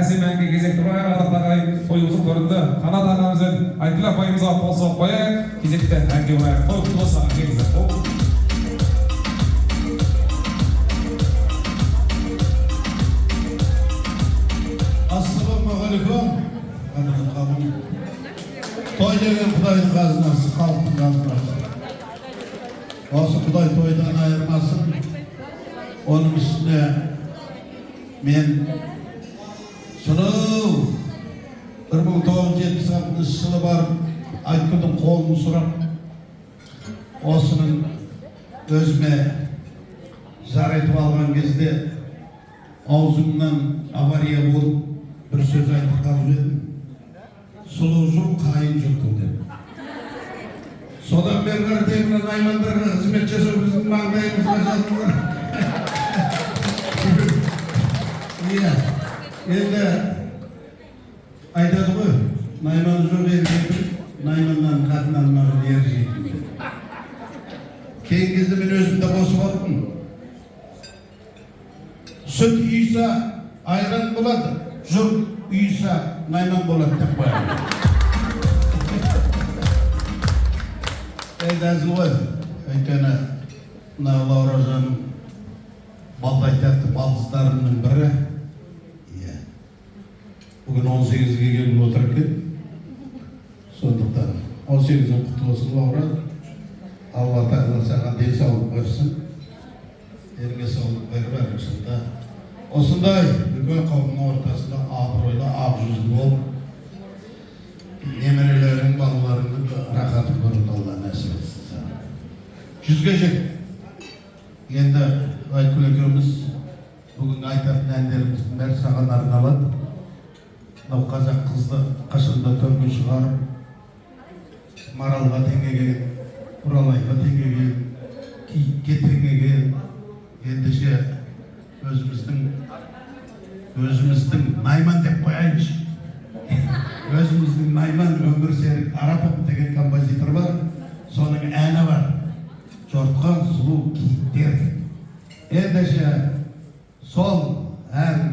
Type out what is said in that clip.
әсем әнге кезекті ағайын қойылсын көрінді. Қанат ағамыз бен Айгүл апайымызға қол соғып қояйық. Кезекті әнге орайық. Құтты болсын әңгімеңіздер. Ассалаумағалейкум. Той деген Құдайдың қазынасы, халықтың қазынасы. Осы Құдай тойдан айырмасын. Оның үстіне мен сұлу 1976 жылы барып Айткүлдің қолын сұрап, осының өзіме жар етіп алған кезде аузымнан авария болып бір сөз айтып қалып едім. Сұлу жұрт қайын жұрты деп. Содан бері қаратай мына наймандарға қызмет жасау біздің маңдайымызға жазылған. Иә, енді айтады ғой, найман жоқ елдегі, найманнан қатынан маған ер жейтін. Кейін кезде мен өзімді қосып алдым. Сүт үйса айран болады, жұрт үйса найман болады деп қоямын. Енді әзіл ғой, өйткені мына Лауражанның балдай тәтті балдыздарының бірі. Бүгін 18-ге келіп отыр екен. Сондықтан 18-ің құтты болсын, Лаура. Алла тағала саған денсаулық берсін. Елге саулық беріп әрқашанда осындай үлкен қауымның ортасында абыройлы, ақ жүзді болып, немерелерің, балаларыңның рахатын көріп Алла нәсіп етсін саған. 100-ге жет. Енді Айткүл екеуміз бүгін айтатын әндеріміздің бәрі саған арналады. Мынау қазақ қызды қашанда төрге шығарып, Маралға теңеге, Құралайға теңеге, Киікке теңеге, ендеше өзіміздің найман деп қояйыншы. Өзіміздің найман өмір серік Арапов деген композитор бар, соның әні бар. Жортқан сұлу киіктер. Ендеше сол ән